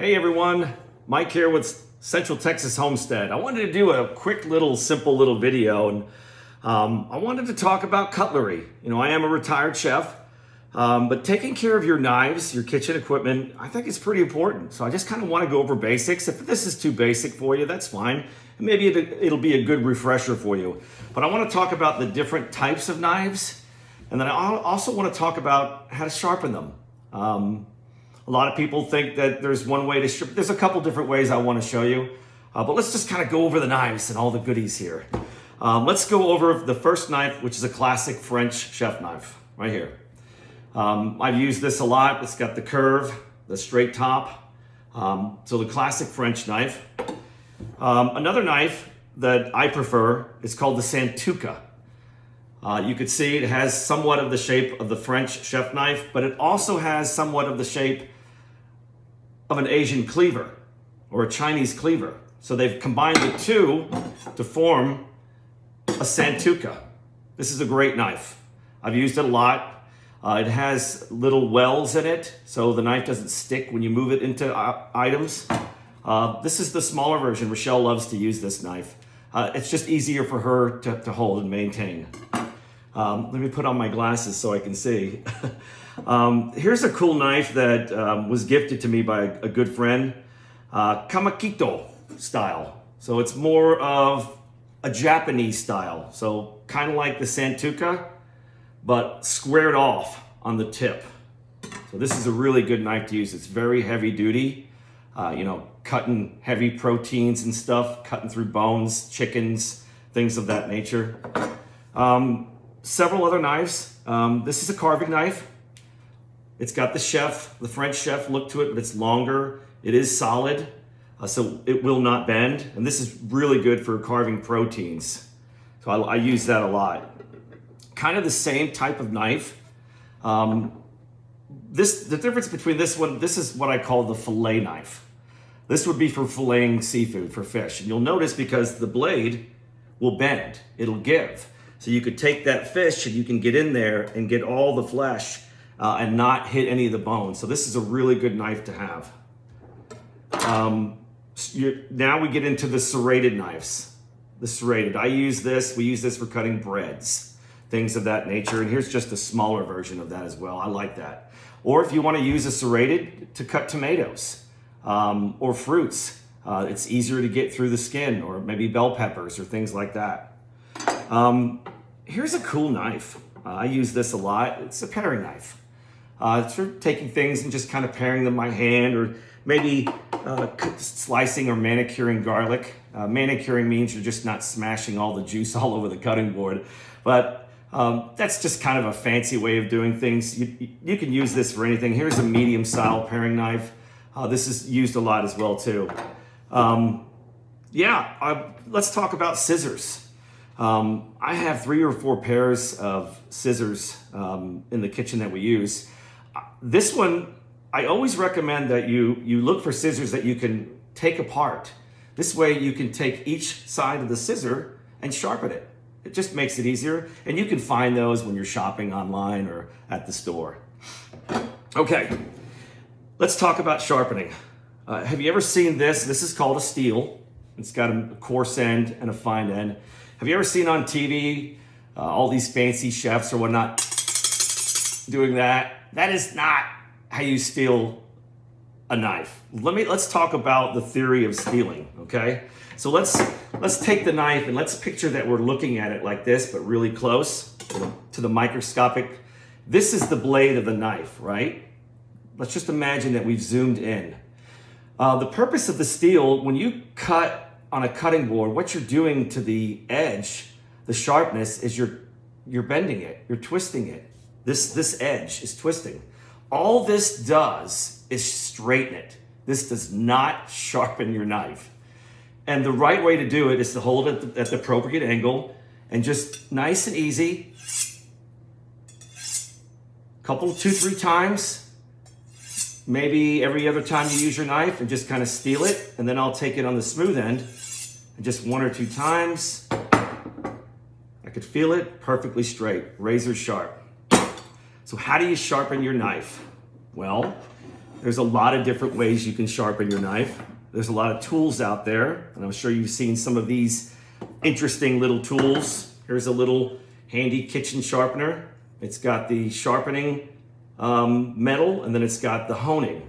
Hey everyone, Mike here with Central Texas Homestead. I wanted to do a quick little simple little video and I wanted to talk about cutlery. You know, I am a retired chef, but taking care of your knives, your kitchen equipment, I think is pretty important. So I just kind of want to go over basics. If this is too basic for you, that's fine. And maybe it'll be a good refresher for you. But I want to talk about the different types of knives. And then I also want to talk about how to sharpen them. A lot of people think that there's one way to sharpen. There's a couple different ways I want to show you. But let's just kind of go over the knives and all the goodies here. Let's go over the first knife, which is a classic French chef knife, right here. I've used this a lot. It's got the curve, the straight top. So the classic French knife. Another knife that I prefer is called the Santoka. You could see it has somewhat of the shape of the French chef knife, but it also has somewhat of the shape of an Asian cleaver or a Chinese cleaver. So they've combined the two to form a Santoka. This is a great knife. I've used it a lot. It has little wells in it, so the knife doesn't stick when you move it into items. This is the smaller version. Rochelle loves to use this knife. It's just easier for her to hold and maintain. Let me put on my glasses so I can see. Here's a cool knife that was gifted to me by a good friend, Kamakito style. So it's more of a Japanese style. So kind of like the Santoka, but squared off on the tip. So this is a really good knife to use. It's very heavy duty, cutting heavy proteins and stuff, cutting through bones, chickens, things of that nature. Several other knives. This is a carving knife. It's got the French chef look to it, but it's longer. It is solid, so it will not bend. And this is really good for carving proteins. So I use that a lot. Kind of the same type of knife. The difference between this one, this is what I call the fillet knife. This would be for filleting seafood, for fish. And you'll notice because the blade will bend, it'll give. So you could take that fish and you can get in there and get all the flesh and not hit any of the bones. So this is a really good knife to have. Now we get into the serrated knives. The serrated, we use this for cutting breads, things of that nature. And here's just a smaller version of that as well. I like that. Or if you want to use a serrated to cut tomatoes or fruits, it's easier to get through the skin, or maybe bell peppers or things like that. Here's a cool knife. I use this a lot. It's a paring knife. It's for taking things and just kind of paring them by hand, or maybe slicing or manicuring garlic. Manicuring means you're just not smashing all the juice all over the cutting board. But that's just kind of a fancy way of doing things. You can use this for anything. Here's a medium style paring knife. This is used a lot as well too. Let's talk about scissors. I have 3 or 4 pairs of scissors in the kitchen that we use. This one, I always recommend that you look for scissors that you can take apart. This way you can take each side of the scissor and sharpen it. It just makes it easier. And you can find those when you're shopping online or at the store. Okay, let's talk about sharpening. Have you ever seen this? This is called a steel. It's got a coarse end and a fine end. Have you ever seen on TV all these fancy chefs or whatnot doing that? That is not how you steal a knife. Let's talk about the theory of stealing, okay? So let's take the knife and let's picture that we're looking at it like this, but really close to the microscopic. This is the blade of the knife, right? Let's just imagine that we've zoomed in. The purpose of the steel, when you cut on a cutting board, what you're doing to the edge, the sharpness, is you're bending it, you're twisting it. This edge is twisting. All this does is straighten it. This does not sharpen your knife. And the right way to do it is to hold it at the appropriate angle and just nice and easy, couple, 2-3 times, maybe every other time you use your knife, and just kind of steal it. And then I'll take it on the smooth end and just 1 or 2 times. I could feel it perfectly straight, razor sharp. So how do you sharpen your knife? Well, There's a lot of different ways you can sharpen your knife. There's a lot of tools out there, and I'm sure you've seen some of these interesting little tools. Here's a little handy kitchen sharpener. It's got the sharpening metal, and then it's got the honing.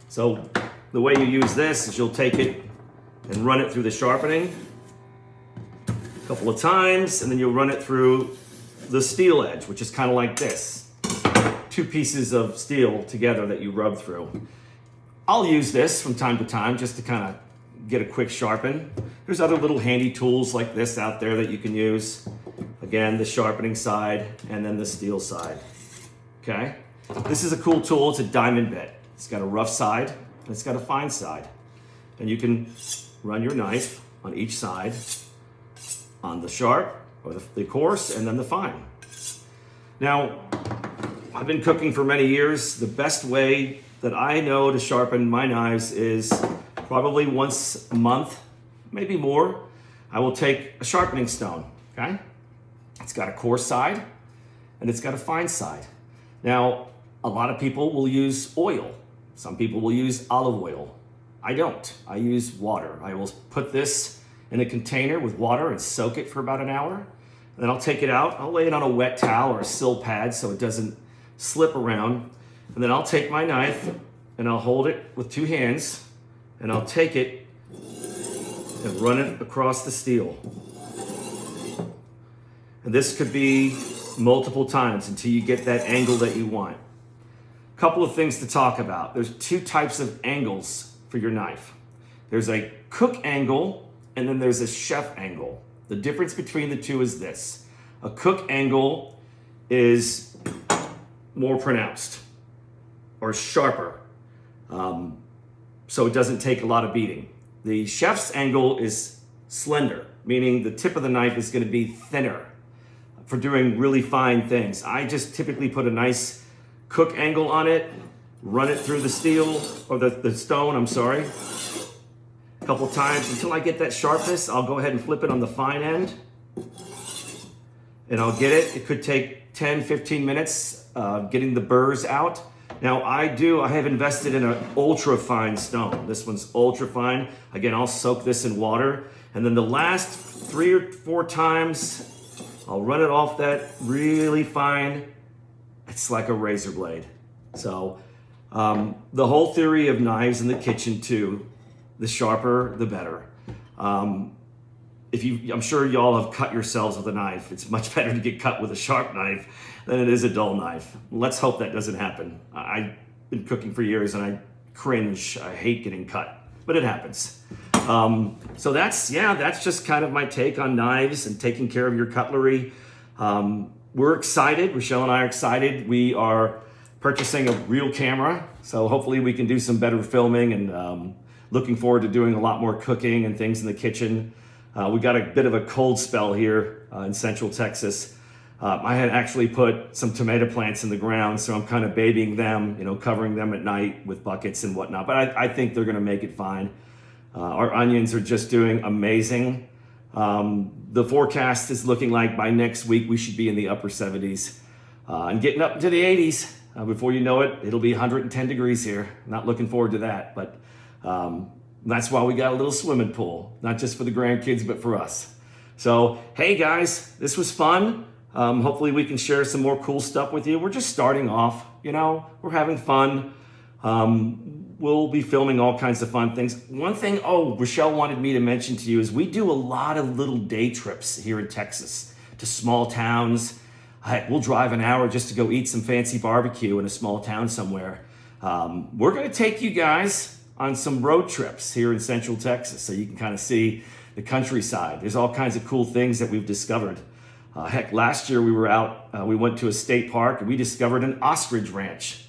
So the way you use this is you'll take it and run it through the sharpening a couple of times, and then you'll run it through the steel edge, which is kind of like this. Two pieces of steel together that you rub through. I'll use this from time to time just to kind of get a quick sharpen. There's other little handy tools like this out there that you can use. Again, the sharpening side and then the steel side. Okay? This is a cool tool. It's a diamond bit. It's got a rough side and it's got a fine side. And you can run your knife on each side, on the sharp or the coarse, and then the fine. Now, I've been cooking for many years. The best way that I know to sharpen my knives is probably once a month, maybe more. I will take a sharpening stone, okay? It's got a coarse side and it's got a fine side. Now, a lot of people will use oil. Some people will use olive oil. I don't. I use water. I will put this in a container with water and soak it for about an hour. Then I'll take it out. I'll lay it on a wet towel or a sill pad so it doesn't slip around. And then I'll take my knife and I'll hold it with two hands and I'll take it and run it across the steel. And this could be multiple times until you get that angle that you want. A couple of things to talk about. There's two types of angles for your knife. There's a cook angle and then there's a chef angle. The difference between the two is this. A cook angle is more pronounced or sharper, so it doesn't take a lot of beating. The chef's angle is slender, meaning the tip of the knife is going to be thinner for doing really fine things. I just typically put a nice cook angle on it, run it through the steel, or the stone, I'm sorry, a couple times until I get that sharpness. I'll go ahead and flip it on the fine end and I'll get it. It could take 10, 15 minutes getting the burrs out. Now I have invested in an ultra fine stone. This one's ultra fine. Again, I'll soak this in water. And then the last 3 or 4 times, I'll run it off that really fine. It's like a razor blade. So the whole theory of knives in the kitchen too, the sharper, the better. I'm sure y'all have cut yourselves with a knife. It's much better to get cut with a sharp knife than it is a dull knife. Let's hope that doesn't happen. I've been cooking for years and I cringe. I hate getting cut, but it happens. So that's just kind of my take on knives and taking care of your cutlery. We're excited. Rochelle and I are excited. We are purchasing a real camera, so hopefully we can do some better filming, and looking forward to doing a lot more cooking and things in the kitchen. We got a bit of a cold spell here in Central Texas. I had actually put some tomato plants in the ground, so I'm kind of babying them, covering them at night with buckets and whatnot. But I think they're going to make it fine. Our onions are just doing amazing. The forecast is looking like by next week we should be in the upper 70s and getting up into the 80s. Before you know it, it'll be 110 degrees here. Not looking forward to that, but that's why we got a little swimming pool, not just for the grandkids, but for us. So, hey guys, this was fun. Hopefully we can share some more cool stuff with you. We're just starting off, we're having fun. We'll be filming all kinds of fun things. One thing, Rochelle wanted me to mention to you is we do a lot of little day trips here in Texas to small towns. We'll drive an hour just to go eat some fancy barbecue in a small town somewhere. We're going to take you guys on some road trips here in Central Texas so you can kind of see the countryside. There's all kinds of cool things that we've discovered. Last year we were out, we went to a state park and we discovered an ostrich ranch.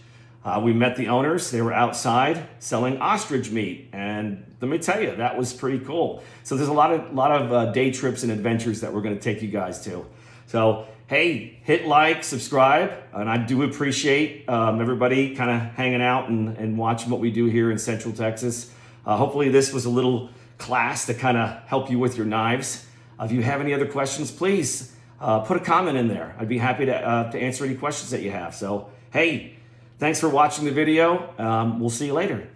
We met the owners. They were outside selling ostrich meat, and let me tell you, that was pretty cool. So there's a lot of day trips and adventures that we're going to take you guys to. So hey, hit like, subscribe, and I do appreciate everybody kind of hanging out and watching what we do here in Central Texas. Hopefully this was a little class to kind of help you with your knives. If you have any other questions, please put a comment in there. I'd be happy to answer any questions that you have. So hey, Thanks for watching the video. We'll see you later.